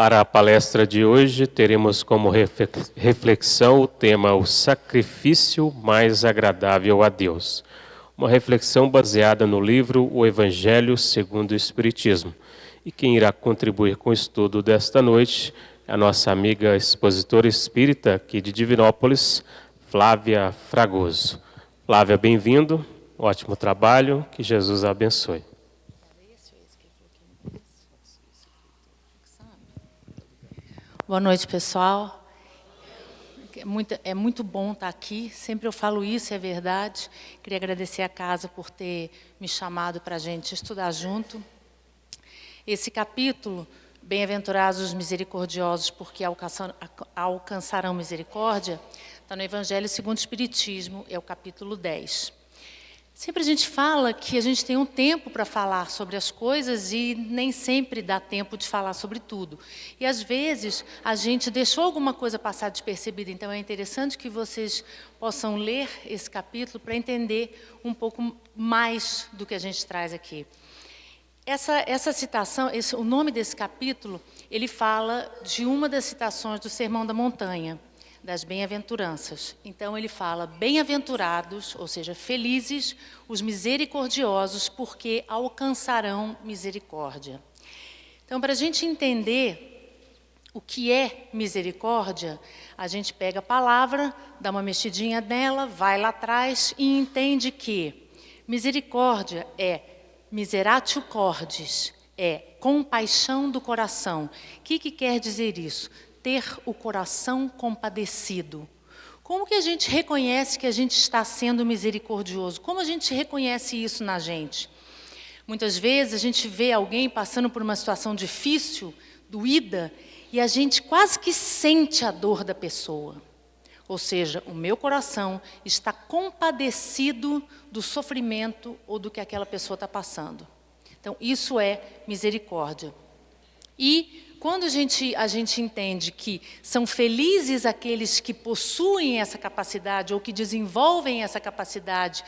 Para a palestra de hoje, teremos como reflexão o tema O Sacrifício Mais Agradável a Deus. Uma reflexão baseada no livro O Evangelho segundo o Espiritismo. E quem irá contribuir com o estudo desta noite é a nossa amiga expositora espírita aqui de Divinópolis, Flávia Fragoso. Flávia, bem-vindo, ótimo trabalho, que Jesus a abençoe. Boa noite, pessoal. É muito bom estar aqui. Sempre eu falo isso, é verdade. Queria agradecer a casa por ter me chamado para a gente estudar junto. Esse capítulo, Bem-aventurados os misericordiosos, porque alcançarão misericórdia, está no Evangelho segundo o Espiritismo, é o capítulo 10. Sempre a gente fala que a gente tem um tempo para falar sobre as coisas e nem sempre dá tempo de falar sobre tudo. E, às vezes, a gente deixou alguma coisa passar despercebida. Então, é interessante que vocês possam ler esse capítulo para entender um pouco mais do que a gente traz aqui. Essa citação, o nome desse capítulo, ele fala de uma das citações do Sermão da Montanha, das bem-aventuranças. Então, ele fala, bem-aventurados, ou seja, felizes, os misericordiosos, porque alcançarão misericórdia. Então, para a gente entender o que é misericórdia, a gente pega a palavra, dá uma mexidinha nela, vai lá atrás e entende que misericórdia é miseratio cordis, é compaixão do coração. O que quer dizer isso? Ter o coração compadecido. Como que a gente reconhece que a gente está sendo misericordioso? Como a gente reconhece isso na gente? Muitas vezes a gente vê alguém passando por uma situação difícil, doída, e a gente quase que sente a dor da pessoa. Ou seja, o meu coração está compadecido do sofrimento ou do que aquela pessoa está passando. Então, isso é misericórdia. E quando a gente entende que são felizes aqueles que possuem essa capacidade ou que desenvolvem essa capacidade,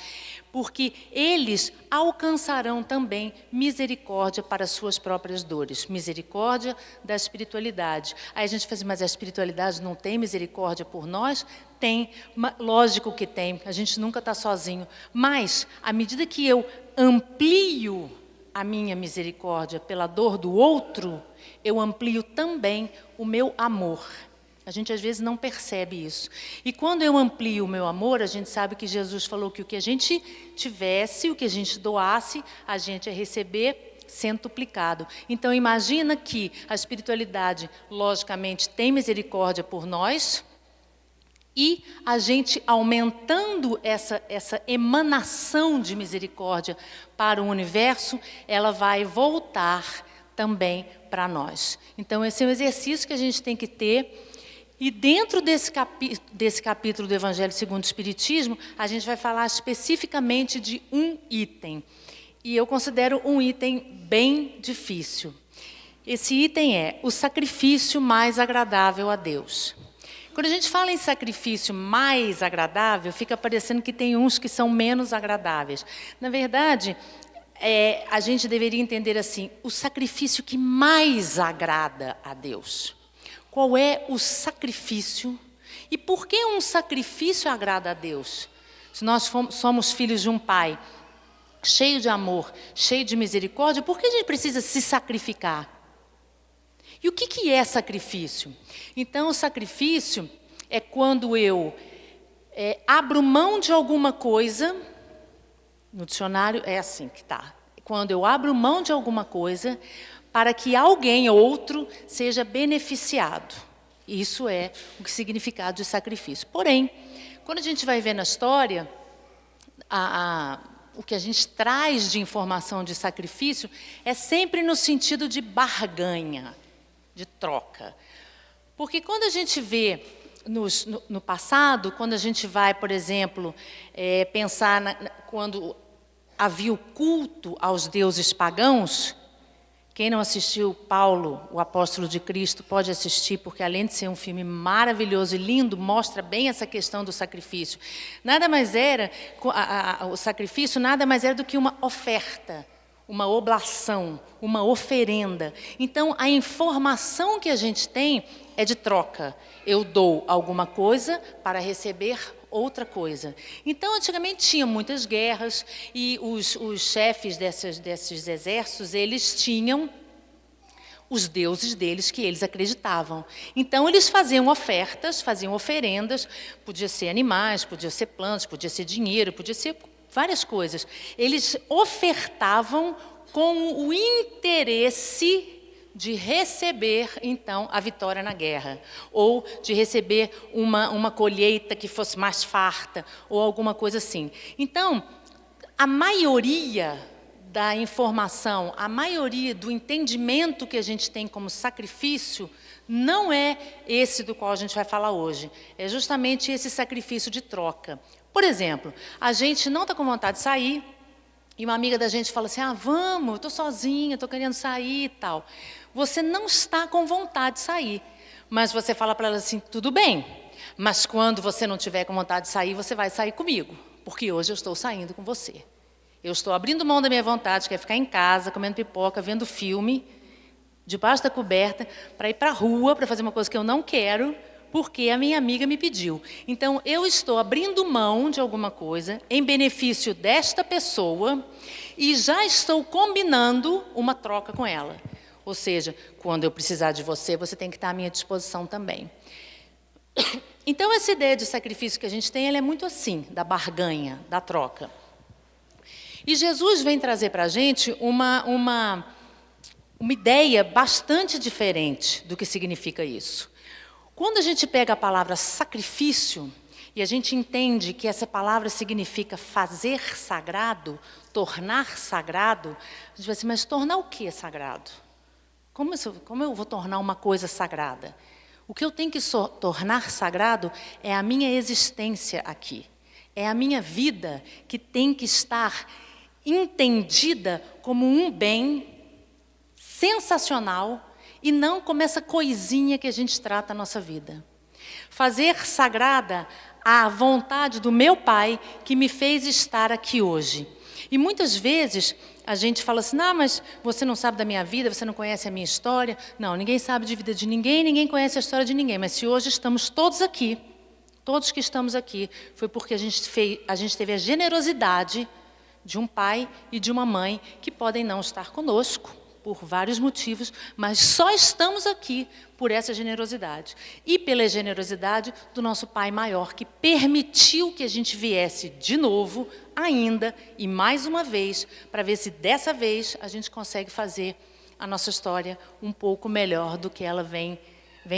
porque eles alcançarão também misericórdia para as suas próprias dores. Misericórdia da espiritualidade. Aí a gente fala assim, mas a espiritualidade não tem misericórdia por nós? Tem, lógico que tem, a gente nunca está sozinho. Mas, à medida que eu amplio a minha misericórdia pela dor do outro, eu amplio também o meu amor. A gente às vezes não percebe isso. E quando eu amplio o meu amor, a gente sabe que Jesus falou que o que a gente tivesse, o que a gente doasse, a gente ia receber centuplicado. Então imagina que a espiritualidade, logicamente, tem misericórdia por nós, e a gente aumentando essa emanação de misericórdia para o universo, ela vai voltar também para nós. Então, esse é um exercício que a gente tem que ter. E dentro desse capítulo do Evangelho segundo o Espiritismo, a gente vai falar especificamente de um item. E eu considero um item bem difícil. Esse item é o sacrifício mais agradável a Deus. Quando a gente fala em sacrifício mais agradável, fica parecendo que tem uns que são menos agradáveis. Na verdade, a gente deveria entender assim, o sacrifício que mais agrada a Deus. Qual é o sacrifício? E por que um sacrifício agrada a Deus? Se nós somos filhos de um pai cheio de amor, cheio de misericórdia, por que a gente precisa se sacrificar? E o que é sacrifício? Então, o sacrifício é quando eu abro mão de alguma coisa, no dicionário é assim que está, quando eu abro mão de alguma coisa para que alguém outro seja beneficiado. Isso é o significado de sacrifício. Porém, quando a gente vai ver na história, o que a gente traz de informação de sacrifício é sempre no sentido de barganha, de troca. Porque quando a gente vê no passado, quando a gente vai, por exemplo, pensar quando havia o culto aos deuses pagãos, quem não assistiu Paulo, o apóstolo de Cristo, pode assistir, porque além de ser um filme maravilhoso e lindo, mostra bem essa questão do sacrifício. Nada mais era, o sacrifício nada mais era do que uma oferta, uma oblação, uma oferenda. Então, a informação que a gente tem é de troca. Eu dou alguma coisa para receber outra coisa. Então, antigamente tinha muitas guerras e os chefes desses exércitos, eles tinham os deuses deles que eles acreditavam. Então, eles faziam ofertas, faziam oferendas, podia ser animais, podia ser plantas, podia ser dinheiro, podia ser várias coisas. Eles ofertavam com o interesse de receber, então, a vitória na guerra, ou de receber uma colheita que fosse mais farta, ou alguma coisa assim. Então, a maioria da informação, a maioria do entendimento que a gente tem como sacrifício, não é esse do qual a gente vai falar hoje. É justamente esse sacrifício de troca. Por exemplo, a gente não está com vontade de sair, e uma amiga da gente fala assim, vamos, eu estou sozinha, estou querendo sair e tal. Você não está com vontade de sair, mas você fala para ela assim, tudo bem, mas quando você não tiver com vontade de sair, você vai sair comigo, porque hoje eu estou saindo com você. Eu estou abrindo mão da minha vontade, que é ficar em casa, comendo pipoca, vendo filme, debaixo da coberta, para ir para a rua, para fazer uma coisa que eu não quero, porque a minha amiga me pediu. Então, eu estou abrindo mão de alguma coisa em benefício desta pessoa e já estou combinando uma troca com ela. Ou seja, quando eu precisar de você, você tem que estar à minha disposição também. Então, essa ideia de sacrifício que a gente tem, ela é muito assim, da barganha, da troca. E Jesus vem trazer para a gente uma ideia bastante diferente do que significa isso. Quando a gente pega a palavra sacrifício, e a gente entende que essa palavra significa fazer sagrado, tornar sagrado, a gente vai assim, mas tornar o que sagrado? Como eu vou tornar uma coisa sagrada? O que eu tenho que tornar sagrado é a minha existência aqui. É a minha vida que tem que estar entendida como um bem sensacional e não como essa coisinha que a gente trata a nossa vida. Fazer sagrada a vontade do meu Pai que me fez estar aqui hoje. E muitas vezes a gente fala assim, mas você não sabe da minha vida, você não conhece a minha história. Não, ninguém sabe de vida de ninguém, ninguém conhece a história de ninguém. Mas se hoje estamos todos aqui, todos que estamos aqui, foi porque a gente teve a generosidade de um pai e de uma mãe que podem não estar conosco, por vários motivos, mas só estamos aqui por essa generosidade. E pela generosidade do nosso Pai maior, que permitiu que a gente viesse de novo, ainda, e mais uma vez, para ver se dessa vez a gente consegue fazer a nossa história um pouco melhor do que ela vem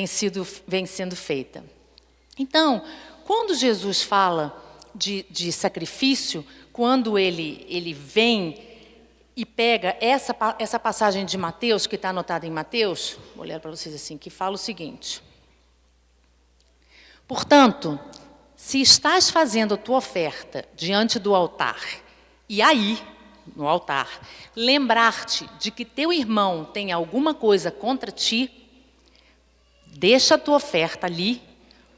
sendo feita. Então, quando Jesus fala de sacrifício, quando ele vem e pega essa passagem de Mateus, que está anotada em Mateus, vou ler para vocês assim, que fala o seguinte. Portanto, se estás fazendo a tua oferta diante do altar, e aí, no altar, lembrar-te de que teu irmão tem alguma coisa contra ti, deixa a tua oferta ali,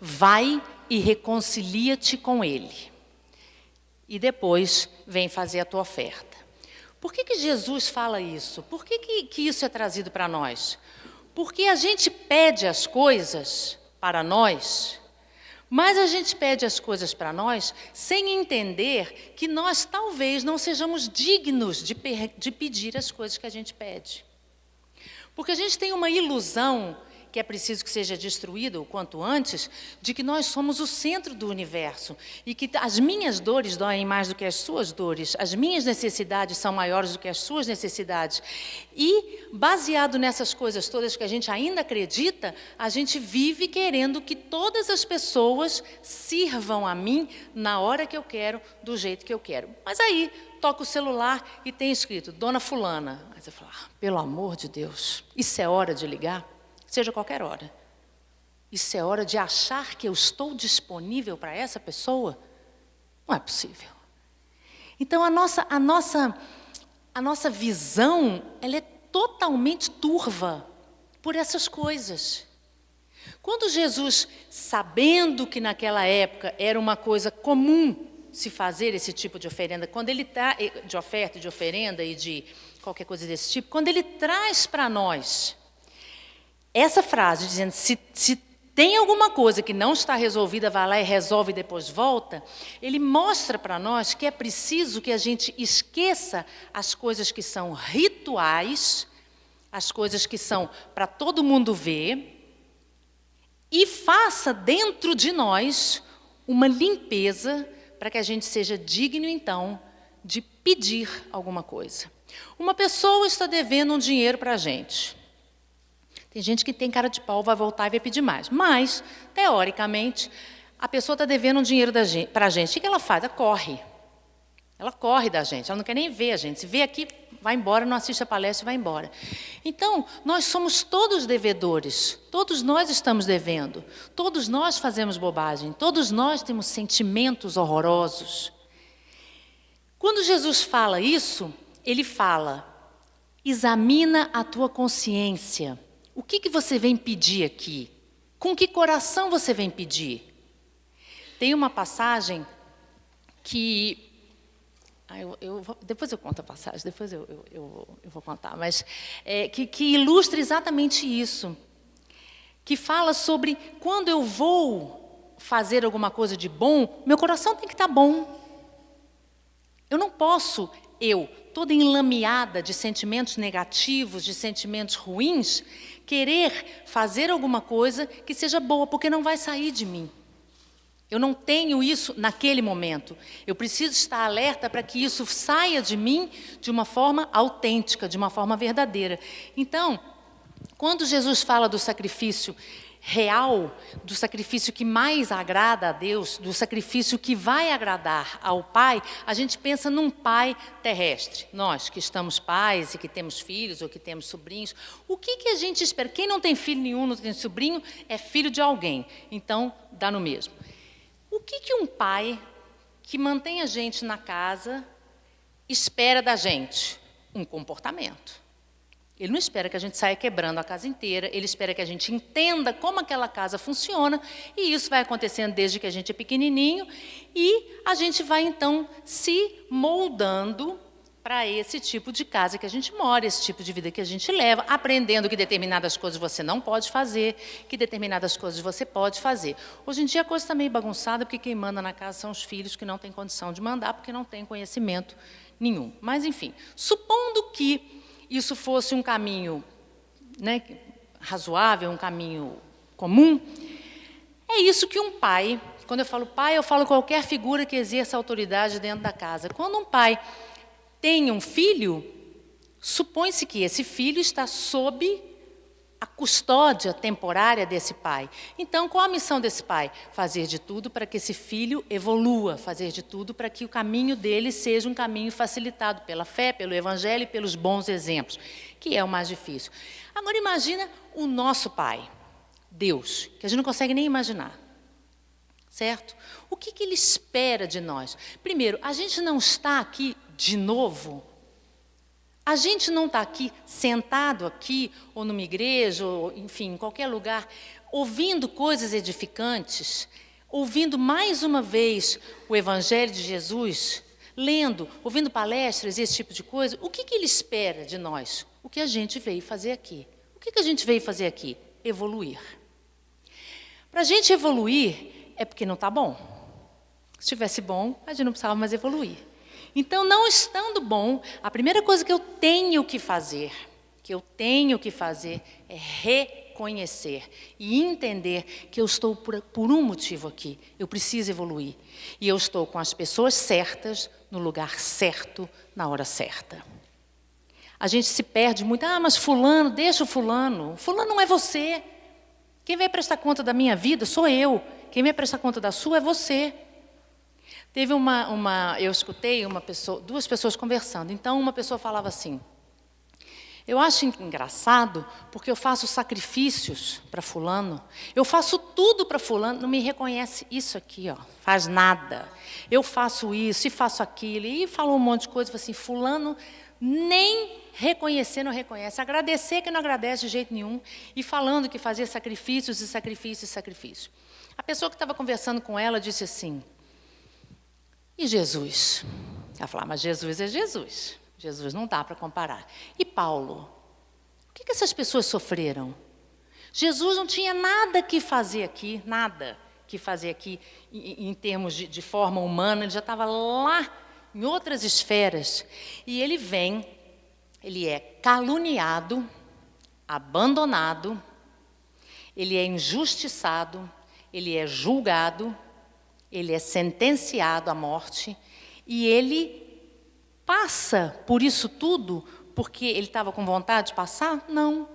vai e reconcilia-te com ele. E depois vem fazer a tua oferta. Por que Jesus fala isso? Por que isso é trazido para nós? Porque a gente pede as coisas para nós, mas a gente pede as coisas para nós sem entender que nós talvez não sejamos dignos de pedir as coisas que a gente pede. Porque a gente tem uma ilusão que é preciso que seja destruída o quanto antes, de que nós somos o centro do universo e que as minhas dores doem mais do que as suas dores, as minhas necessidades são maiores do que as suas necessidades. E, baseado nessas coisas todas que a gente ainda acredita, a gente vive querendo que todas as pessoas sirvam a mim na hora que eu quero, do jeito que eu quero. Mas aí, toca o celular e tem escrito, Dona Fulana. Aí você fala, pelo amor de Deus, isso é hora de ligar? Seja qualquer hora. Isso é hora de achar que eu estou disponível para essa pessoa? Não é possível. Então, a nossa visão, ela é totalmente turva por essas coisas. Quando Jesus, sabendo que naquela época era uma coisa comum se fazer esse tipo de oferenda, quando ele está de oferta, de oferenda e de qualquer coisa desse tipo, quando ele traz para nós essa frase, dizendo, se tem alguma coisa que não está resolvida, vai lá e resolve e depois volta, ele mostra para nós que é preciso que a gente esqueça as coisas que são rituais, as coisas que são para todo mundo ver, e faça dentro de nós uma limpeza para que a gente seja digno, então, de pedir alguma coisa. Uma pessoa está devendo um dinheiro para a gente. Tem gente que tem cara de pau, vai voltar e vai pedir mais. Mas, teoricamente, a pessoa está devendo um dinheiro para a gente. O que ela faz? Ela corre. Ela corre da gente, ela não quer nem ver a gente. Se vê aqui, vai embora, não assiste a palestra e vai embora. Então, nós somos todos devedores. Todos nós estamos devendo. Todos nós fazemos bobagem. Todos nós temos sentimentos horrorosos. Quando Jesus fala isso, ele fala, examina a tua consciência. O que você vem pedir aqui? Com que coração você vem pedir? Tem uma passagem que... depois eu conto a passagem, depois eu vou contar, mas que ilustra exatamente isso. Que fala sobre quando eu vou fazer alguma coisa de bom, meu coração tem que estar bom. Eu não posso, toda enlameada de sentimentos negativos, de sentimentos ruins, querer fazer alguma coisa que seja boa, porque não vai sair de mim. Eu não tenho isso naquele momento. Eu preciso estar alerta para que isso saia de mim de uma forma autêntica, de uma forma verdadeira. Então, quando Jesus fala do sacrifício real, do sacrifício que mais agrada a Deus, do sacrifício que vai agradar ao Pai, a gente pensa num pai terrestre. Nós que estamos pais e que temos filhos ou que temos sobrinhos, o que a gente espera? Quem não tem filho nenhum, não tem sobrinho, é filho de alguém. Então, dá no mesmo. O que um pai que mantém a gente na casa espera da gente? Um comportamento. Ele não espera que a gente saia quebrando a casa inteira, ele espera que a gente entenda como aquela casa funciona, e isso vai acontecendo desde que a gente é pequenininho, e a gente vai, então, se moldando para esse tipo de casa que a gente mora, esse tipo de vida que a gente leva, aprendendo que determinadas coisas você não pode fazer, que determinadas coisas você pode fazer. Hoje em dia a coisa está meio bagunçada, porque quem manda na casa são os filhos que não têm condição de mandar, porque não têm conhecimento nenhum. Mas, enfim, supondo que isso fosse um caminho, né, razoável, um caminho comum, é isso que um pai, quando eu falo pai, eu falo qualquer figura que exerça autoridade dentro da casa. Quando um pai tem um filho, supõe-se que esse filho está sob a custódia temporária desse pai. Então, qual a missão desse pai? Fazer de tudo para que esse filho evolua, fazer de tudo para que o caminho dele seja um caminho facilitado pela fé, pelo evangelho e pelos bons exemplos, que é o mais difícil. Agora, imagina o nosso pai, Deus, que a gente não consegue nem imaginar, certo? O que ele espera de nós? Primeiro, a gente não está aqui de novo. A gente não está aqui, sentado aqui, ou numa igreja, ou, enfim, em qualquer lugar, ouvindo coisas edificantes, ouvindo mais uma vez o Evangelho de Jesus, lendo, ouvindo palestras, esse tipo de coisa. O que ele espera de nós? O que a gente veio fazer aqui. O que a gente veio fazer aqui? Evoluir. Para a gente evoluir, é porque não está bom. Se estivesse bom, a gente não precisava mais evoluir. Então, não estando bom, a primeira coisa que eu tenho que fazer é reconhecer e entender que eu estou por um motivo aqui. Eu preciso evoluir. E eu estou com as pessoas certas, no lugar certo, na hora certa. A gente se perde muito. Ah, mas fulano, deixa o fulano. Fulano não é você. Quem vai prestar conta da minha vida sou eu. Quem vai prestar conta da sua é você. Teve eu escutei duas pessoas conversando. Então, uma pessoa falava assim, eu acho engraçado porque eu faço sacrifícios para fulano, eu faço tudo para fulano, não me reconhece isso aqui, ó, faz nada. Eu faço isso e faço aquilo, e falou um monte de coisa, assim, fulano nem reconhecer não reconhece, agradecer que não agradece de jeito nenhum, e falando que fazia sacrifícios e sacrifícios e sacrifícios. A pessoa que estava conversando com ela disse assim, e Jesus? Ela falou, mas Jesus é Jesus. Jesus, não dá para comparar. E Paulo? O que essas pessoas sofreram? Jesus não tinha nada que fazer aqui, nada que fazer aqui em termos de forma humana, ele já estava lá em outras esferas. E ele vem, ele é caluniado, abandonado, ele é injustiçado, ele é julgado, ele é sentenciado à morte, e ele passa por isso tudo porque ele estava com vontade de passar? Não.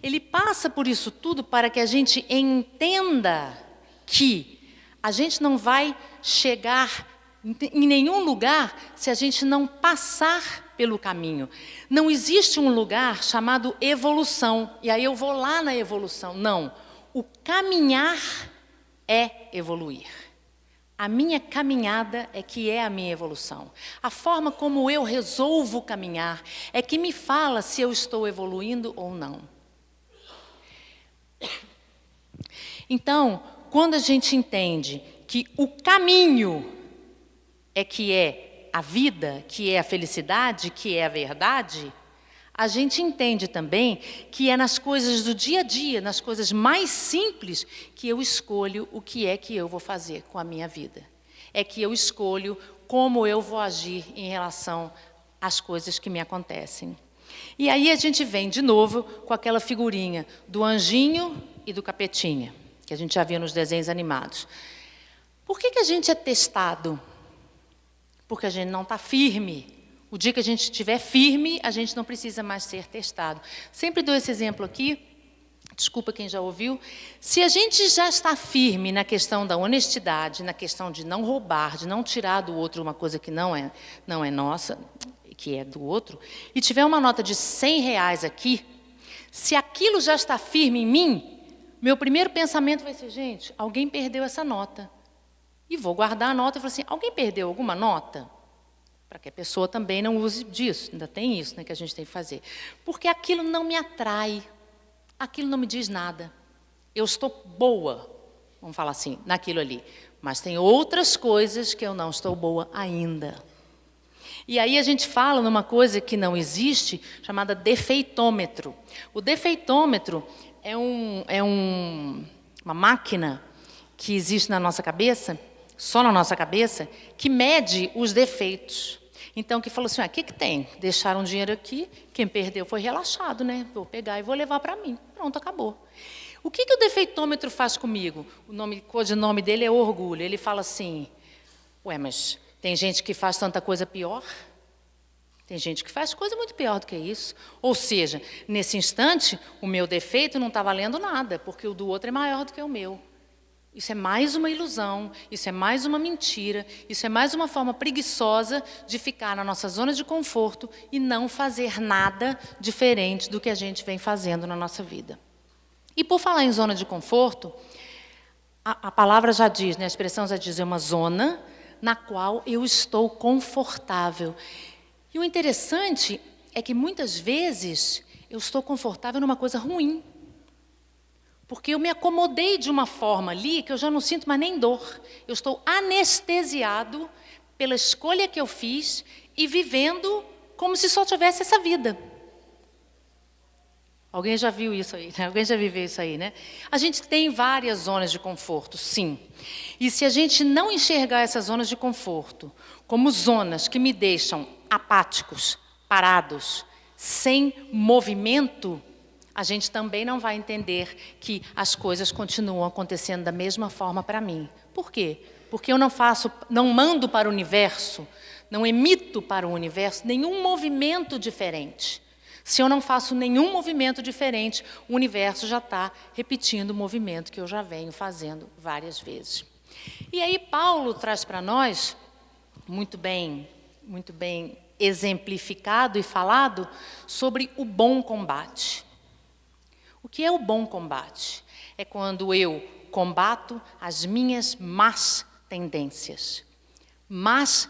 Ele passa por isso tudo para que a gente entenda que a gente não vai chegar em nenhum lugar se a gente não passar pelo caminho. Não existe um lugar chamado evolução, e aí eu vou lá na evolução. Não, o caminhar é evoluir. A minha caminhada é que é a minha evolução. A forma como eu resolvo caminhar é que me fala se eu estou evoluindo ou não. Então, quando a gente entende que o caminho é que é a vida, que é a felicidade, que é a verdade, a gente entende também que é nas coisas do dia a dia, nas coisas mais simples, que eu escolho o que é que eu vou fazer com a minha vida. É que eu escolho como eu vou agir em relação às coisas que me acontecem. E aí a gente vem de novo com aquela figurinha do anjinho e do capetinha, que a gente já viu nos desenhos animados. Por que a gente é testado? Porque a gente não está firme. O dia que a gente estiver firme, a gente não precisa mais ser testado. Sempre dou esse exemplo aqui, desculpa quem já ouviu. Se a gente já está firme na questão da honestidade, na questão de não roubar, de não tirar do outro uma coisa que não é nossa, que é do outro, e tiver uma nota de R$100 aqui, se aquilo já está firme em mim, meu primeiro pensamento vai ser, gente, alguém perdeu essa nota. E vou guardar a nota e falar assim, alguém perdeu alguma nota? Para que a pessoa também não use disso. Ainda tem isso, né, que a gente tem que fazer. Porque aquilo não me atrai. Aquilo não me diz nada. Eu estou boa, vamos falar assim, naquilo ali. Mas tem outras coisas que eu não estou boa ainda. E aí a gente fala numa coisa que não existe, chamada defeitômetro. O defeitômetro é uma máquina que existe na nossa cabeça, só na nossa cabeça, que mede os defeitos. Então, que falou assim, o que tem? Deixaram dinheiro aqui, quem perdeu foi relaxado, né? Vou pegar e vou levar para mim. Pronto, acabou. O que o defeitômetro faz comigo? O codinome dele é orgulho. Ele fala assim, mas tem gente que faz tanta coisa pior? Tem gente que faz coisa muito pior do que isso. Ou seja, nesse instante, o meu defeito não está valendo nada, porque o do outro é maior do que o meu. Isso é mais uma ilusão, isso é mais uma mentira, isso é mais uma forma preguiçosa de ficar na nossa zona de conforto e não fazer nada diferente do que a gente vem fazendo na nossa vida. E por falar em zona de conforto, a palavra já diz, né, a expressão já diz, é uma zona na qual eu estou confortável. E o interessante é que muitas vezes eu estou confortável numa coisa ruim. Porque eu me acomodei de uma forma ali que eu já não sinto mais nem dor. Eu estou anestesiado pela escolha que eu fiz e vivendo como se só tivesse essa vida. Alguém já viu isso aí, né? Alguém já viveu isso aí, né? A gente tem várias zonas de conforto, sim. E se a gente não enxergar essas zonas de conforto como zonas que me deixam apáticos, parados, sem movimento, a gente também não vai entender que as coisas continuam acontecendo da mesma forma para mim. Por quê? Porque eu não mando para o universo, não emito para o universo nenhum movimento diferente. Se eu não faço nenhum movimento diferente, o universo já está repetindo o movimento que eu já venho fazendo várias vezes. E aí Paulo traz para nós, muito bem exemplificado e falado, sobre o bom combate. O que é o bom combate? É quando eu combato as minhas más tendências. Más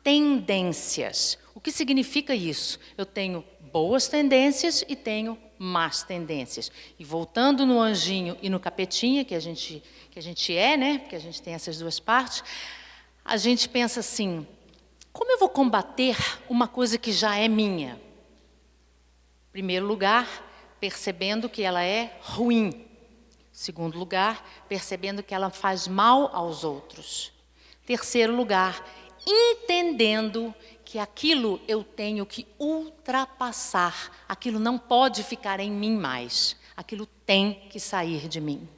tendências. O que significa isso? Eu tenho boas tendências e tenho más tendências. E voltando no anjinho e no capetinha, que a gente é, né? Porque a gente tem essas duas partes, a gente pensa assim, Como eu vou combater uma coisa que já é minha? Em primeiro lugar, percebendo que ela é ruim. Em segundo lugar, percebendo que ela faz mal aos outros. Em terceiro lugar, entendendo que aquilo eu tenho que ultrapassar. Aquilo não pode ficar em mim mais. Aquilo tem que sair de mim.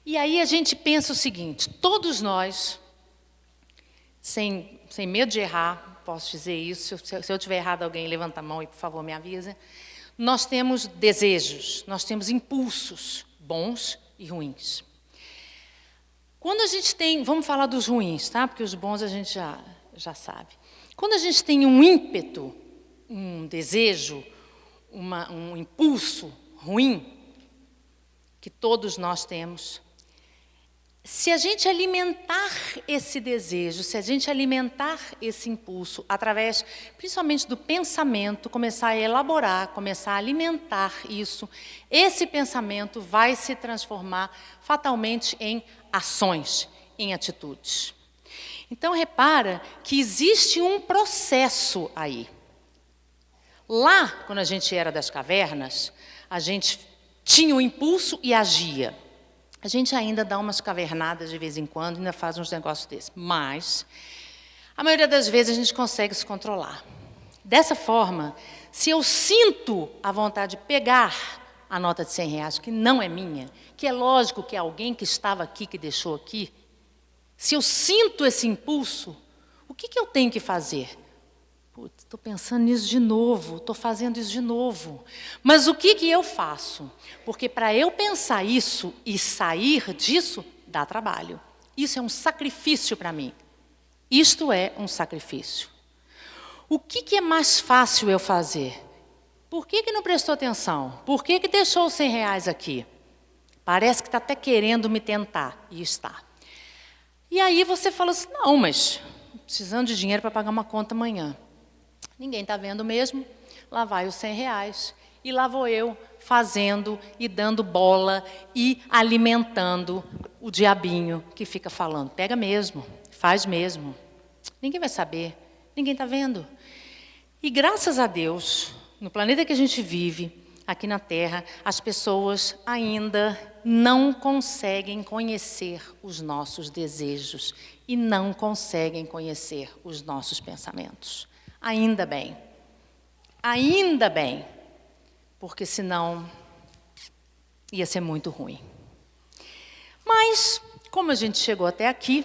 E aí a gente pensa o seguinte, todos nós, sem medo de errar, posso dizer isso, se eu tiver errado alguém levanta a mão e por favor me avisa, nós temos desejos, nós temos impulsos bons e ruins. Quando a gente tem, vamos falar dos ruins, tá? Porque os bons a gente já sabe. Quando a gente tem um ímpeto, um desejo, um impulso ruim, que todos nós temos, se a gente alimentar esse desejo, se a gente alimentar esse impulso, através, principalmente do pensamento, começar a elaborar, começar a alimentar isso, esse pensamento vai se transformar fatalmente em ações, em atitudes. Então, repara que existe um processo aí. Lá, quando a gente era das cavernas, a gente tinha o impulso e agia. A gente ainda dá umas cavernadas de vez em quando, ainda faz uns negócios desses. Mas, a maioria das vezes, a gente consegue se controlar. Dessa forma, se eu sinto a vontade de pegar a nota de R$100, que não é minha, que é lógico que é alguém que estava aqui, que deixou aqui, se eu sinto esse impulso, o que eu tenho que fazer? Putz, estou pensando nisso de novo, estou fazendo isso de novo. Mas o que eu faço? Porque para eu pensar isso e sair disso, dá trabalho. Isso é um sacrifício para mim. Isto é um sacrifício. O que é mais fácil eu fazer? Por que não prestou atenção? Por que deixou os R$100 aqui? Parece que está até querendo me tentar. E está. E aí você fala assim, não, mas precisando de dinheiro para pagar uma conta amanhã. Ninguém está vendo mesmo, lá vai os R$100. E lá vou eu fazendo e dando bola e alimentando o diabinho que fica falando. Pega mesmo, faz mesmo. Ninguém vai saber, ninguém está vendo. E graças a Deus, no planeta que a gente vive, aqui na Terra, as pessoas ainda não conseguem conhecer os nossos desejos e não conseguem conhecer os nossos pensamentos. Ainda bem, porque senão ia ser muito ruim. Mas, como a gente chegou até aqui,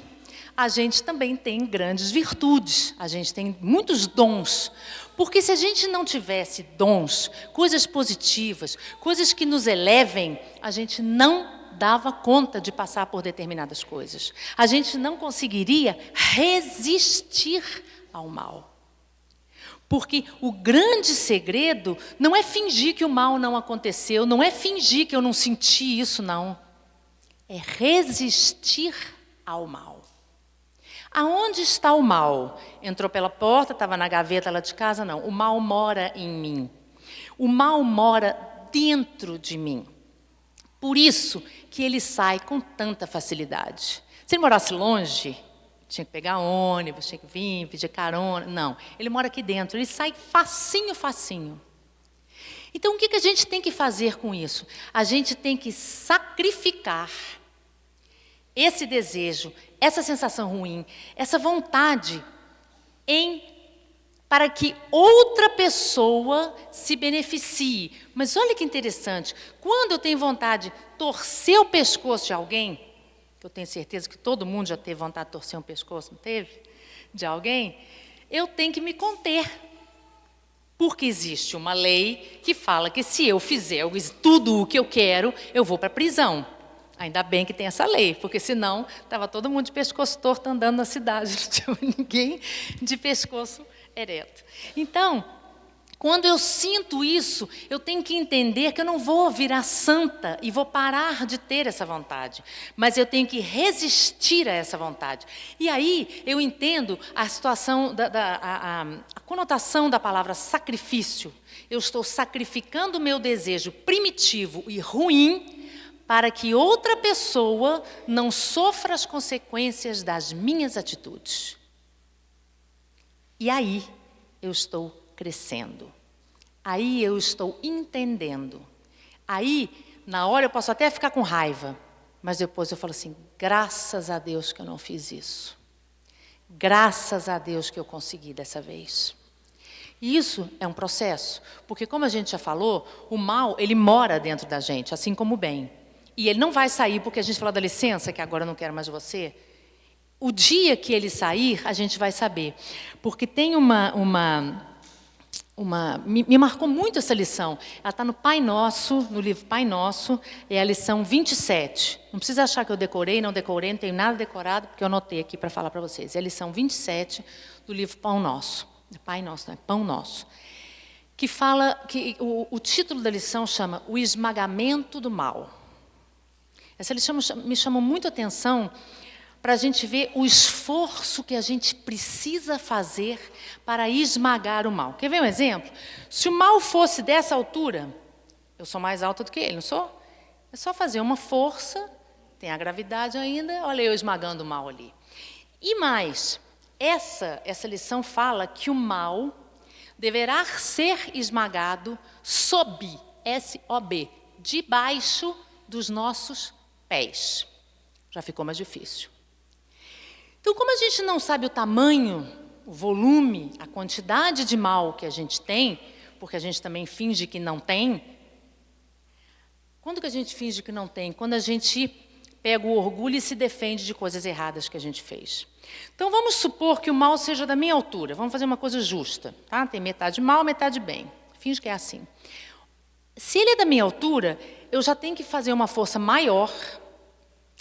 a gente também tem grandes virtudes, a gente tem muitos dons. Porque se a gente não tivesse dons, coisas positivas, coisas que nos elevem, a gente não dava conta de passar por determinadas coisas. A gente não conseguiria resistir ao mal. Porque o grande segredo não é fingir que o mal não aconteceu, não é fingir que eu não senti isso, não. É resistir ao mal. Aonde está o mal? Entrou pela porta, estava na gaveta lá de casa? Não, o mal mora em mim. O mal mora dentro de mim. Por isso que ele sai com tanta facilidade. Se ele morasse longe, tinha que pegar ônibus, tinha que vir, pedir carona. Não, ele mora aqui dentro, ele sai facinho, facinho. Então, o que a gente tem que fazer com isso? A gente tem que sacrificar esse desejo, essa sensação ruim, essa vontade para que outra pessoa se beneficie. Mas olha que interessante, quando eu tenho vontade de torcer o pescoço de alguém, eu tenho certeza que todo mundo já teve vontade de torcer um pescoço, não teve? De alguém, eu tenho que me conter. Porque existe uma lei que fala que se eu fizer tudo o que eu quero, eu vou para a prisão. Ainda bem que tem essa lei, porque senão estava todo mundo de pescoço torto andando na cidade, não tinha ninguém de pescoço ereto. Então, quando eu sinto isso, eu tenho que entender que eu não vou virar santa e vou parar de ter essa vontade, mas eu tenho que resistir a essa vontade. E aí eu entendo a situação, a conotação da palavra sacrifício. Eu estou sacrificando o meu desejo primitivo e ruim para que outra pessoa não sofra as consequências das minhas atitudes. E aí eu estou crescendo. Aí eu estou entendendo. Aí, na hora eu posso até ficar com raiva, mas depois eu falo assim, graças a Deus que eu não fiz isso. Graças a Deus que eu consegui dessa vez. E isso é um processo, porque como a gente já falou, o mal, ele mora dentro da gente, assim como o bem. E ele não vai sair porque a gente fala da licença, que agora eu não quero mais você. O dia que ele sair, a gente vai saber. Porque tem me marcou muito essa lição. Ela está no Pai Nosso, no livro Pai Nosso, é a lição 27. Não precisa achar que eu decorei, não tenho nada decorado, porque eu anotei aqui para falar para vocês. É a lição 27 do livro Pão Nosso. Pai Nosso, não é Pão Nosso. Que fala, que o título da lição chama O Esmagamento do Mal. Essa lição me chamou muito a atenção para a gente ver o esforço que a gente precisa fazer para esmagar o mal. Quer ver um exemplo? Se o mal fosse dessa altura, eu sou mais alta do que ele, não sou? É só fazer uma força, tem a gravidade ainda, olha eu esmagando o mal ali. E mais, essa lição fala que o mal deverá ser esmagado sob, S-O-B, debaixo dos nossos pés. Já ficou mais difícil. Então, como a gente não sabe o tamanho, o volume, a quantidade de mal que a gente tem, porque a gente também finge que não tem, quando que a gente finge que não tem? Quando a gente pega o orgulho e se defende de coisas erradas que a gente fez. Então, vamos supor que o mal seja da minha altura. Vamos fazer uma coisa justa, tá? Tem metade mal, metade bem. Finge que é assim. Se ele é da minha altura, eu já tenho que fazer uma força maior,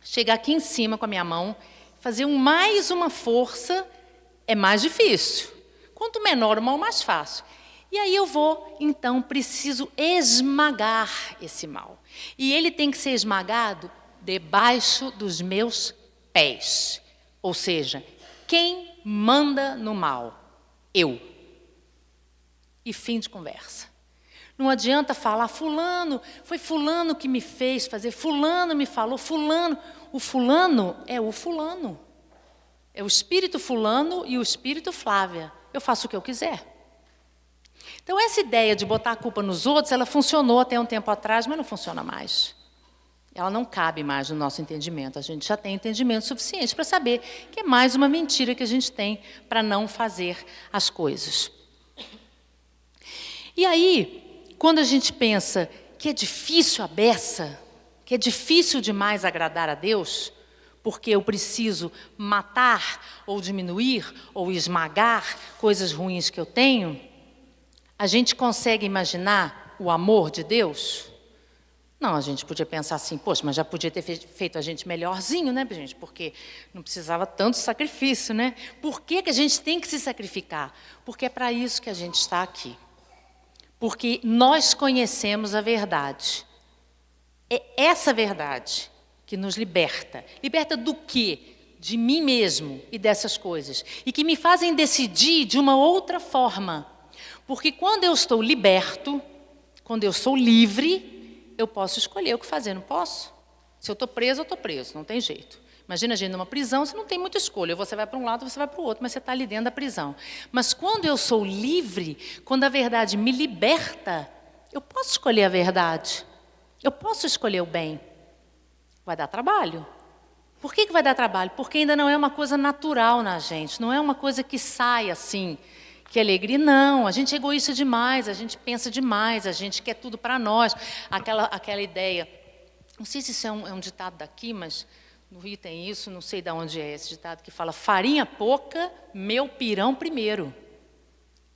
chegar aqui em cima com a minha mão, fazer mais uma força é mais difícil. Quanto menor o mal, mais fácil. E aí eu vou, então, preciso esmagar esse mal. E ele tem que ser esmagado debaixo dos meus pés. Ou seja, quem manda no mal? Eu. E fim de conversa. Não adianta falar, fulano, foi fulano que me fez fazer, fulano me falou, fulano. O fulano é o fulano. É o espírito fulano e o espírito Flávia. Eu faço o que eu quiser. Então, essa ideia de botar a culpa nos outros, ela funcionou até um tempo atrás, mas não funciona mais. Ela não cabe mais no nosso entendimento. A gente já tem entendimento suficiente para saber que é mais uma mentira que a gente tem para não fazer as coisas. E aí, quando a gente pensa que é difícil a beça, que é difícil demais agradar a Deus, porque eu preciso matar, ou diminuir, ou esmagar coisas ruins que eu tenho, a gente consegue imaginar o amor de Deus? Não, a gente podia pensar assim, poxa, mas já podia ter feito a gente melhorzinho, né, gente? Porque não precisava tanto sacrifício, né? Por que a gente tem que se sacrificar? Porque é para isso que a gente está aqui. Porque nós conhecemos a verdade. É essa verdade que nos liberta. Liberta do quê? De mim mesmo e dessas coisas. E que me fazem decidir de uma outra forma. Porque quando eu estou liberto, quando eu sou livre, eu posso escolher o que fazer, não posso? Se eu estou preso, eu estou preso, não tem jeito. Imagina a gente numa prisão, você não tem muita escolha. Você vai para um lado, você vai para o outro, mas você está ali dentro da prisão. Mas quando eu sou livre, quando a verdade me liberta, eu posso escolher a verdade. Eu posso escolher o bem. Vai dar trabalho. Por que vai dar trabalho? Porque ainda não é uma coisa natural na gente, não é uma coisa que sai assim, que alegria. Não, a gente é egoísta demais, a gente pensa demais, a gente quer tudo para nós. Aquela ideia, não sei se isso é um ditado daqui, mas no Rio tem isso, não sei de onde é esse ditado, que fala, farinha pouca, meu pirão primeiro.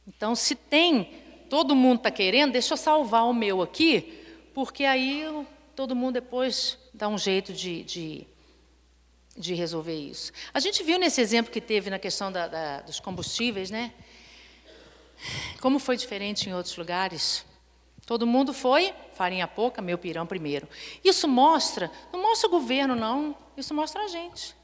Então, se todo mundo está querendo, deixa eu salvar o meu aqui, porque aí todo mundo depois dá um jeito de resolver isso. A gente viu nesse exemplo que teve na questão dos combustíveis, né? Como foi diferente em outros lugares. Todo mundo foi, farinha pouca, meu pirão primeiro. Isso não mostra o governo, não. Isso mostra a gente.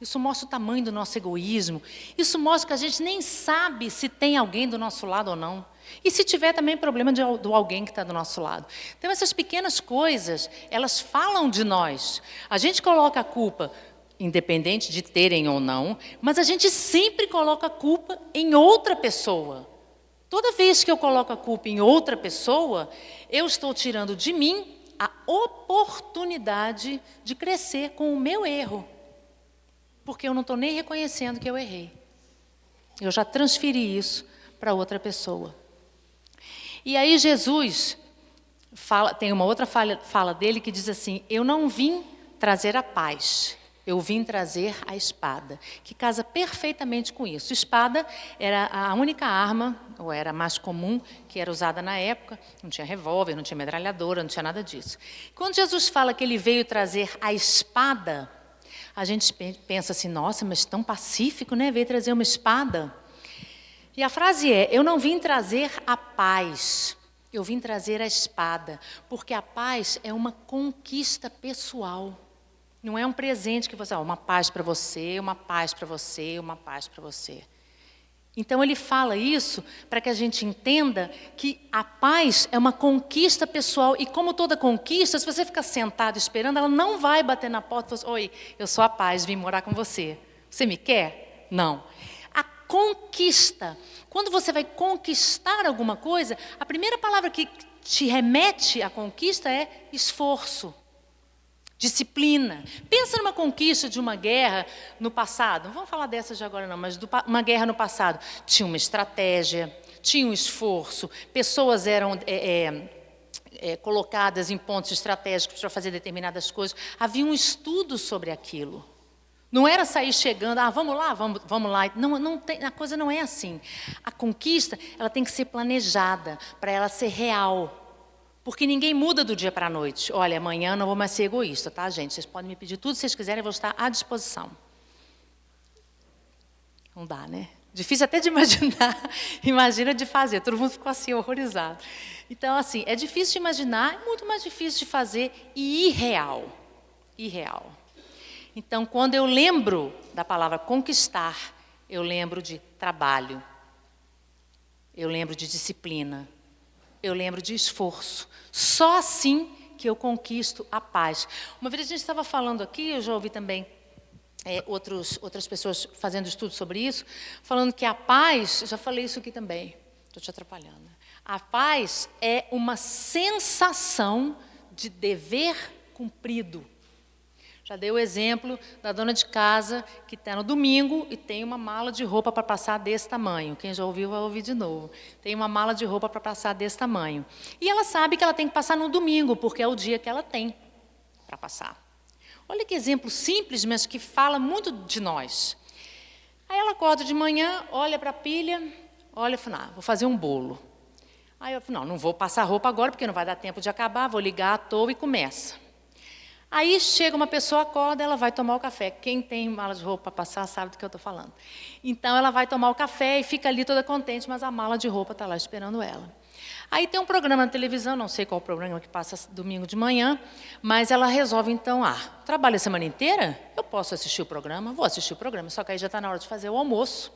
Isso mostra o tamanho do nosso egoísmo. Isso mostra que a gente nem sabe se tem alguém do nosso lado ou não. E se tiver também problema do alguém que está do nosso lado. Então, essas pequenas coisas, elas falam de nós. A gente coloca a culpa independente de terem ou não, mas a gente sempre coloca a culpa em outra pessoa. Toda vez que eu coloco a culpa em outra pessoa, eu estou tirando de mim a oportunidade de crescer com o meu erro. Porque eu não estou nem reconhecendo que eu errei. Eu já transferi isso para outra pessoa. E aí Jesus tem uma outra fala dele que diz assim: eu não vim trazer a paz, eu vim trazer a espada, que casa perfeitamente com isso. Espada era a única arma, ou era a mais comum, que era usada na época. Não tinha revólver, não tinha metralhadora, não tinha nada disso. Quando Jesus fala que ele veio trazer a espada, a gente pensa assim: nossa, mas tão pacífico, né? Veio trazer uma espada. E a frase é: eu não vim trazer a paz, eu vim trazer a espada, porque a paz é uma conquista pessoal. Não é um presente que você, uma paz para você, uma paz para você, uma paz para você. Então ele fala isso para que a gente entenda que a paz é uma conquista pessoal. E como toda conquista, se você ficar sentado esperando, ela não vai bater na porta e falar: oi, eu sou a paz, vim morar com você. Você me quer? Não. A conquista. Quando você vai conquistar alguma coisa, a primeira palavra que te remete à conquista é esforço. Disciplina. Pensa numa conquista de uma guerra no passado. Não vamos falar dessa de agora não, mas uma guerra no passado. Tinha uma estratégia, tinha um esforço, pessoas eram colocadas em pontos estratégicos para fazer determinadas coisas. Havia um estudo sobre aquilo. Não era sair chegando, vamos lá, vamos lá. Não tem, a coisa não é assim. A conquista, ela tem que ser planejada para ela ser real. Porque ninguém muda do dia para a noite. Olha, amanhã não vou mais ser egoísta, tá, gente? Vocês podem me pedir tudo, se vocês quiserem, eu vou estar à disposição. Não dá, né? Difícil até de imaginar. Imagina de fazer. Todo mundo ficou assim, horrorizado. Então, assim, é difícil de imaginar, é muito mais difícil de fazer e irreal. Irreal. Então, quando eu lembro da palavra conquistar, eu lembro de trabalho. Eu lembro de disciplina. Eu lembro de esforço. Só assim que eu conquisto a paz. Uma vez a gente estava falando aqui, eu já ouvi também outras pessoas fazendo estudo sobre isso, falando que a paz, já falei isso aqui também, estou te atrapalhando. A paz é uma sensação de dever cumprido. Já dei o exemplo da dona de casa que está no domingo e tem uma mala de roupa para passar desse tamanho. Quem já ouviu vai ouvir de novo. Tem uma mala de roupa para passar desse tamanho. E ela sabe que ela tem que passar no domingo, porque é o dia que ela tem para passar. Olha que exemplo simples, mas que fala muito de nós. Aí ela acorda de manhã, olha para a pilha, olha e fala: vou fazer um bolo. Aí eu falo: não vou passar roupa agora, porque não vai dar tempo de acabar, vou ligar à toa e começa. Aí chega uma pessoa, acorda, ela vai tomar o café. Quem tem mala de roupa para passar sabe do que eu estou falando. Então, ela vai tomar o café e fica ali toda contente, mas a mala de roupa está lá esperando ela. Aí tem um programa na televisão, não sei qual o programa que passa domingo de manhã, mas ela resolve então, trabalha a semana inteira? Eu posso assistir o programa? Vou assistir o programa, só que aí já está na hora de fazer o almoço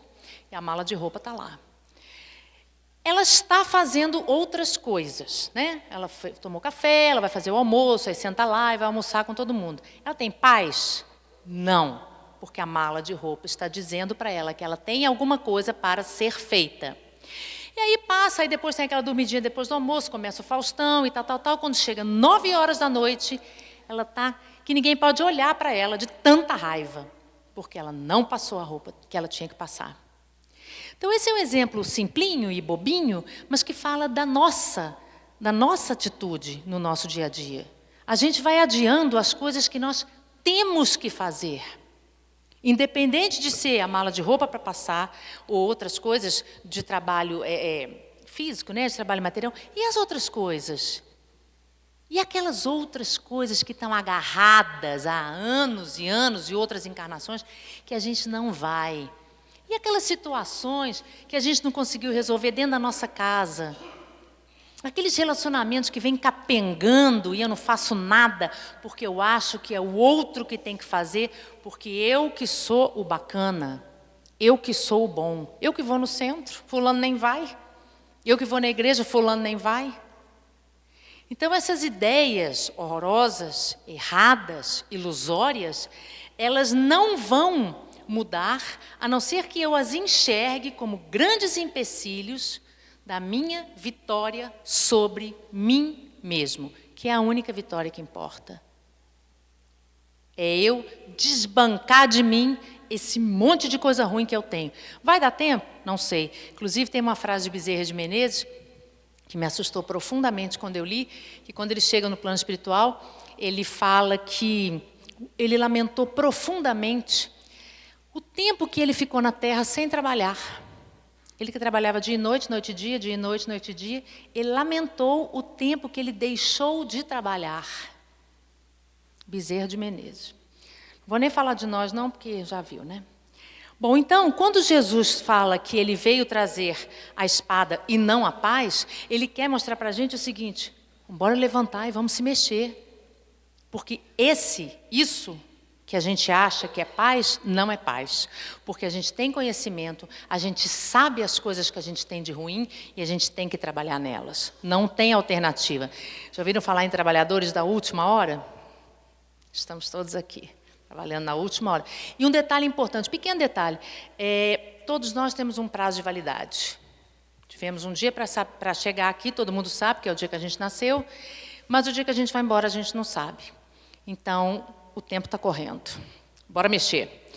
e a mala de roupa está lá. Ela está fazendo outras coisas, né? Ela tomou café, ela vai fazer o almoço, aí senta lá e vai almoçar com todo mundo. Ela tem paz? Não, porque a mala de roupa está dizendo para ela que ela tem alguma coisa para ser feita. E aí passa, aí depois tem aquela dormidinha depois do almoço, começa o Faustão e tal. Quando chega 9h da noite, ela está que ninguém pode olhar para ela de tanta raiva, porque ela não passou a roupa que ela tinha que passar. Então, esse é um exemplo simplinho e bobinho, mas que fala da nossa atitude no nosso dia a dia. A gente vai adiando as coisas que nós temos que fazer. Independente de ser a mala de roupa para passar, ou outras coisas de trabalho físico, né, de trabalho material, e as outras coisas? E aquelas outras coisas que estão agarradas há anos e anos e outras encarnações que a gente não vai. E aquelas situações que a gente não conseguiu resolver dentro da nossa casa. Aqueles relacionamentos que vêm capengando e eu não faço nada porque eu acho que é o outro que tem que fazer, porque eu que sou o bacana, eu que sou o bom, eu que vou no centro, fulano nem vai. Eu que vou na igreja, fulano nem vai. Então essas ideias horrorosas, erradas, ilusórias, Elas não vão mudar, a não ser que eu as enxergue como grandes empecilhos da minha vitória sobre mim mesmo, que é a única vitória que importa. É eu desbancar de mim esse monte de coisa ruim que eu tenho. Vai dar tempo? Não sei. Inclusive, tem uma frase de Bezerra de Menezes que me assustou profundamente quando eu li, que quando ele chega no plano espiritual, ele fala que ele lamentou profundamente o tempo que ele ficou na Terra sem trabalhar. Ele que trabalhava dia e noite, noite e dia, dia e noite, noite e dia, ele lamentou o tempo que ele deixou de trabalhar. Bezerra de Menezes. Não vou nem falar de nós não, porque já viu, né? Bom, então, quando Jesus fala que ele veio trazer a espada e não a paz, ele quer mostrar para a gente o seguinte: bora levantar e vamos se mexer. Porque isso que a gente acha que é paz, não é paz. Porque a gente tem conhecimento, a gente sabe as coisas que a gente tem de ruim e a gente tem que trabalhar nelas. Não tem alternativa. Já ouviram falar em trabalhadores da última hora? Estamos todos aqui, trabalhando na última hora. E um detalhe importante, pequeno detalhe, todos nós temos um prazo de validade. Tivemos um dia para chegar aqui, todo mundo sabe que é o dia que a gente nasceu, mas o dia que a gente vai embora a gente não sabe. Então, o tempo está correndo. Bora mexer.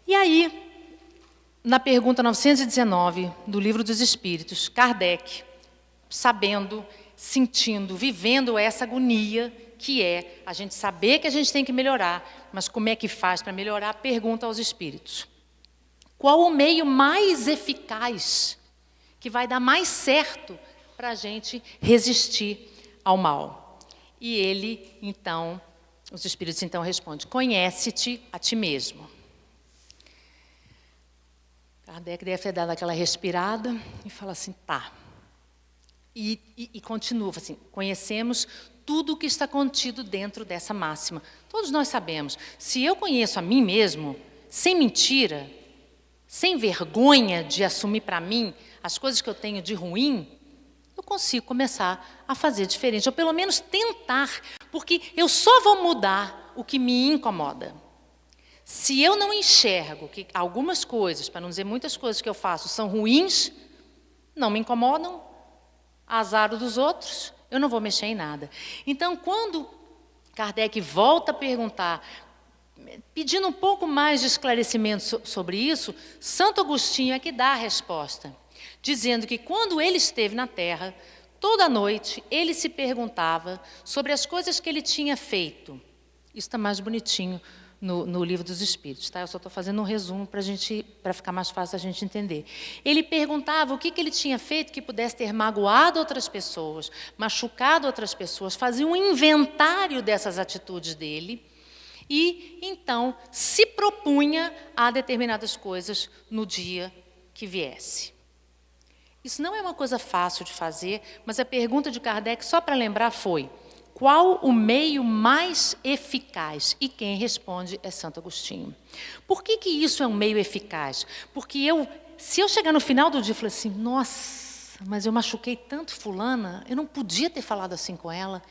E aí, na pergunta 919 do Livro dos Espíritos, Kardec, sabendo, sentindo, vivendo essa agonia, que é a gente saber que a gente tem que melhorar, mas como é que faz para melhorar? Pergunta aos espíritos. Qual o meio mais eficaz, que vai dar mais certo para a gente resistir ao mal? E ele, então, os espíritos então respondem: conhece-te a ti mesmo. Kardec deve ter dado aquela respirada e fala assim, tá. E continua assim, conhecemos tudo o que está contido dentro dessa máxima. Todos nós sabemos, se eu conheço a mim mesmo, sem mentira, sem vergonha de assumir para mim as coisas que eu tenho de ruim, eu consigo começar a fazer diferente, ou pelo menos tentar, porque eu só vou mudar o que me incomoda. Se eu não enxergo que algumas coisas, para não dizer muitas coisas que eu faço, são ruins, não me incomodam, azar dos outros, eu não vou mexer em nada. Então, quando Kardec volta a perguntar, pedindo um pouco mais de esclarecimento sobre isso, Santo Agostinho é que dá a resposta, dizendo que quando ele esteve na Terra, toda noite ele se perguntava sobre as coisas que ele tinha feito. Isso está mais bonitinho no Livro dos Espíritos, tá? Eu só estou fazendo um resumo para ficar mais fácil a gente entender. Ele perguntava o que ele tinha feito que pudesse ter magoado outras pessoas, machucado outras pessoas, fazia um inventário dessas atitudes dele e, então, se propunha a determinadas coisas no dia que viesse. Isso não é uma coisa fácil de fazer, mas a pergunta de Kardec, só para lembrar, foi: qual o meio mais eficaz? E quem responde é Santo Agostinho. Por que isso é um meio eficaz? Porque se eu chegar no final do dia e falar assim, nossa, mas eu machuquei tanto fulana, eu não podia ter falado assim com ela,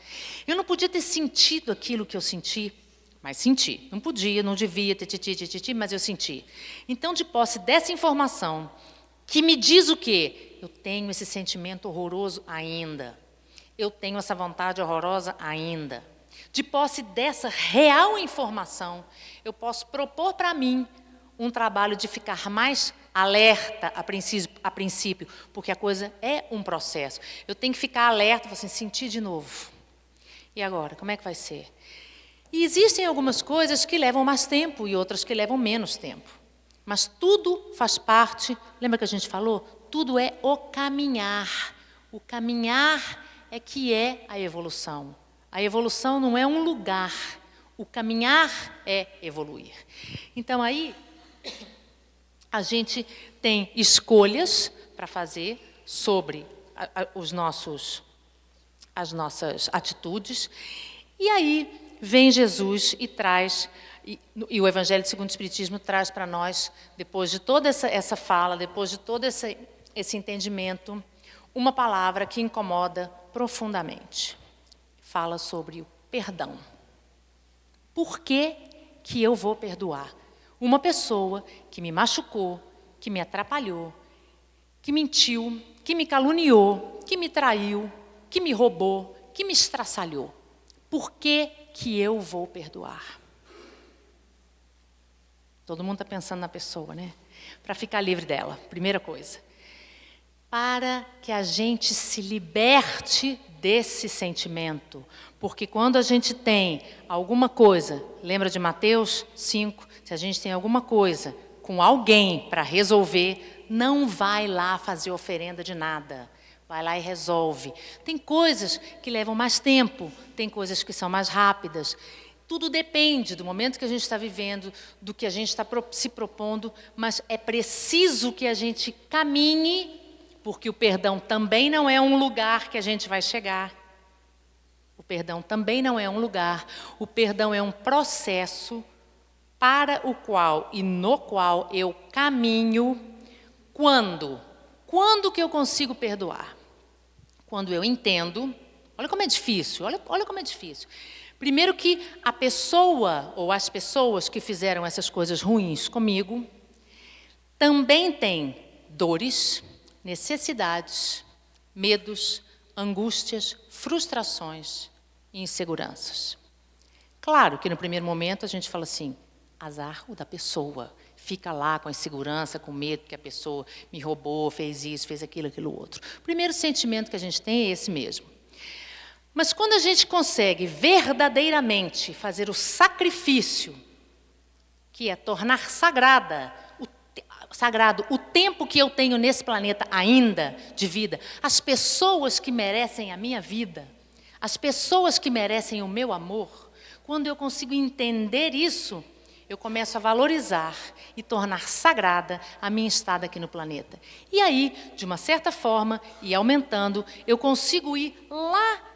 eu não podia ter sentido aquilo que eu senti, mas senti, não podia, não devia, mas eu senti. Então, de posse dessa informação, que me diz o quê? Eu tenho esse sentimento horroroso ainda. Eu tenho essa vontade horrorosa ainda. De posse dessa real informação, eu posso propor para mim um trabalho de ficar mais alerta a princípio, porque a coisa é um processo. Eu tenho que ficar alerta, assim, sentir de novo. E agora, como é que vai ser? E existem algumas coisas que levam mais tempo e outras que levam menos tempo. Mas tudo faz parte, lembra que a gente falou? Tudo é o caminhar. O caminhar é que é a evolução. A evolução não é um lugar, o caminhar é evoluir. Então, aí, a gente tem escolhas para fazer sobre as nossas atitudes, e aí vem Jesus e traz, e o Evangelho segundo o Espiritismo traz para nós, depois de toda essa fala, depois de todo esse entendimento, uma palavra que incomoda profundamente. Fala sobre o perdão. Por que que eu vou perdoar? Uma pessoa que me machucou, que me atrapalhou, que mentiu, que me caluniou, que me traiu, que me roubou, que me estraçalhou. Por que eu vou perdoar? Todo mundo está pensando na pessoa, né? Para ficar livre dela, primeira coisa. Para que a gente se liberte desse sentimento. Porque quando a gente tem alguma coisa, lembra de Mateus 5? Se a gente tem alguma coisa com alguém para resolver, não vai lá fazer oferenda de nada. Vai lá e resolve. Tem coisas que levam mais tempo, tem coisas que são mais rápidas. Tudo depende do momento que a gente está vivendo, do que a gente está se propondo, mas é preciso que a gente caminhe, porque o perdão também não é um lugar que a gente vai chegar. O perdão também não é um lugar. O perdão é um processo para o qual e no qual eu caminho. Quando? Quando que eu consigo perdoar? Quando eu entendo. Olha como é difícil, olha como é difícil. Primeiro que a pessoa ou as pessoas que fizeram essas coisas ruins comigo também têm dores, necessidades, medos, angústias, frustrações e inseguranças. Claro que no primeiro momento a gente fala assim, azar o da pessoa. Fica lá com a insegurança, com medo que a pessoa me roubou, fez isso, fez aquilo, aquilo outro. O primeiro sentimento que a gente tem é esse mesmo. Mas quando a gente consegue verdadeiramente fazer o sacrifício, que é tornar sagrado o tempo que eu tenho nesse planeta ainda de vida, as pessoas que merecem a minha vida, as pessoas que merecem o meu amor, quando eu consigo entender isso, eu começo a valorizar e tornar sagrada a minha estada aqui no planeta. E aí, de uma certa forma, e aumentando, eu consigo ir lá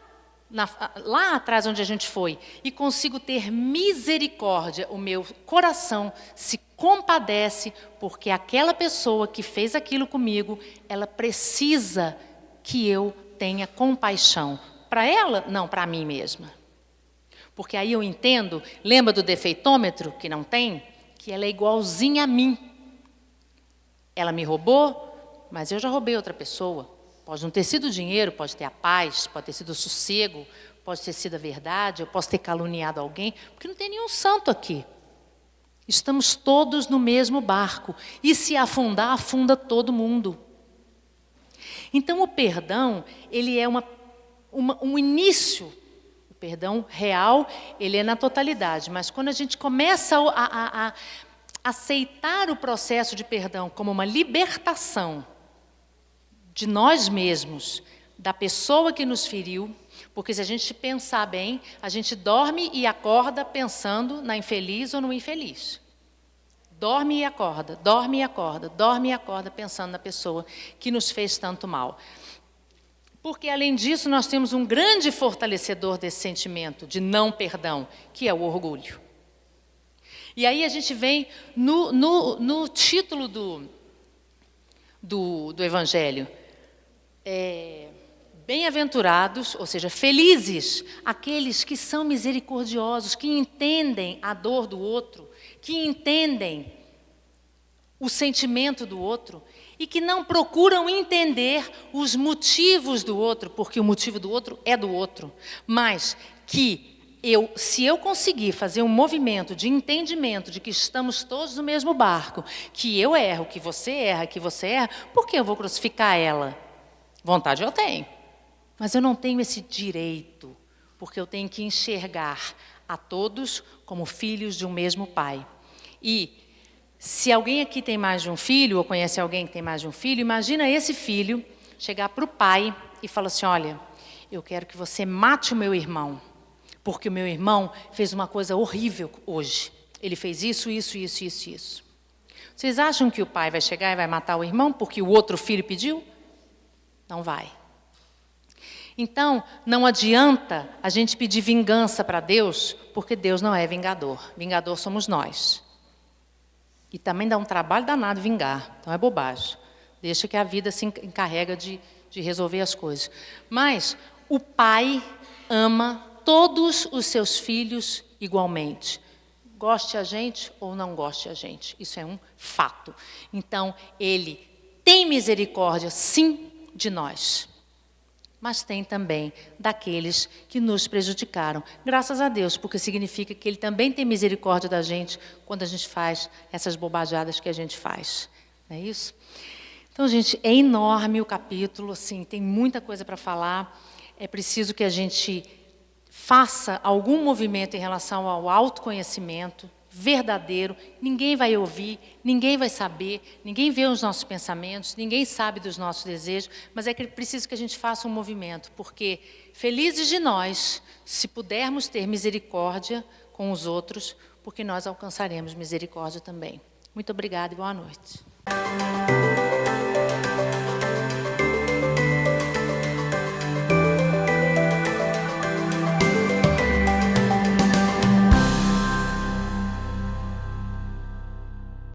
atrás onde a gente foi, e consigo ter misericórdia, o meu coração se compadece, porque aquela pessoa que fez aquilo comigo, ela precisa que eu tenha compaixão. Para ela, não para mim mesma. Porque aí eu entendo, lembra do defeitômetro, que não tem? Que ela é igualzinha a mim. Ela me roubou, mas eu já roubei outra pessoa. Pode não ter sido o dinheiro, pode ter a paz, pode ter sido o sossego, pode ter sido a verdade, eu posso ter caluniado alguém, porque não tem nenhum santo aqui. Estamos todos no mesmo barco, e se afundar, afunda todo mundo. Então o perdão, ele é um início, o perdão real, ele é na totalidade, mas quando a gente começa a aceitar o processo de perdão como uma libertação, de nós mesmos, da pessoa que nos feriu, porque se a gente pensar bem, a gente dorme e acorda pensando na infeliz ou no infeliz. Dorme e acorda, dorme e acorda, dorme e acorda pensando na pessoa que nos fez tanto mal. Porque, além disso, nós temos um grande fortalecedor desse sentimento de não perdão, que é o orgulho. E aí a gente vem no título do Evangelho. Bem-aventurados, ou seja, felizes, aqueles que são misericordiosos, que entendem a dor do outro, que entendem o sentimento do outro e que não procuram entender os motivos do outro, porque o motivo do outro é do outro, mas que se eu conseguir fazer um movimento de entendimento de que estamos todos no mesmo barco, que eu erro, que você erra, por que eu vou crucificar ela? Vontade eu tenho, mas eu não tenho esse direito, porque eu tenho que enxergar a todos como filhos de um mesmo pai. E se alguém aqui tem mais de um filho, ou conhece alguém que tem mais de um filho, imagina esse filho chegar para o pai e falar assim, olha, eu quero que você mate o meu irmão, porque o meu irmão fez uma coisa horrível hoje. Ele fez isso. Vocês acham que o pai vai chegar e vai matar o irmão porque o outro filho pediu? Não vai. Então, não adianta a gente pedir vingança para Deus, porque Deus não é vingador. Vingador somos nós. E também dá um trabalho danado vingar. Então é bobagem. Deixa que a vida se encarrega de resolver as coisas. Mas o pai ama todos os seus filhos igualmente. goste a gente ou não goste a gente. Isso é um fato. Então, Ele tem misericórdia, sim, de nós. Mas tem também daqueles que nos prejudicaram. Graças a Deus, porque significa que Ele também tem misericórdia da gente quando a gente faz essas bobajadas que a gente faz. Não é isso? Então, gente, é enorme o capítulo, assim, tem muita coisa para falar. É preciso que a gente faça algum movimento em relação ao autoconhecimento verdadeiro. Ninguém vai ouvir, ninguém vai saber, ninguém vê os nossos pensamentos, ninguém sabe dos nossos desejos, mas é preciso que a gente faça um movimento, porque felizes de nós, se pudermos ter misericórdia com os outros, porque nós alcançaremos misericórdia também. Muito obrigada e boa noite.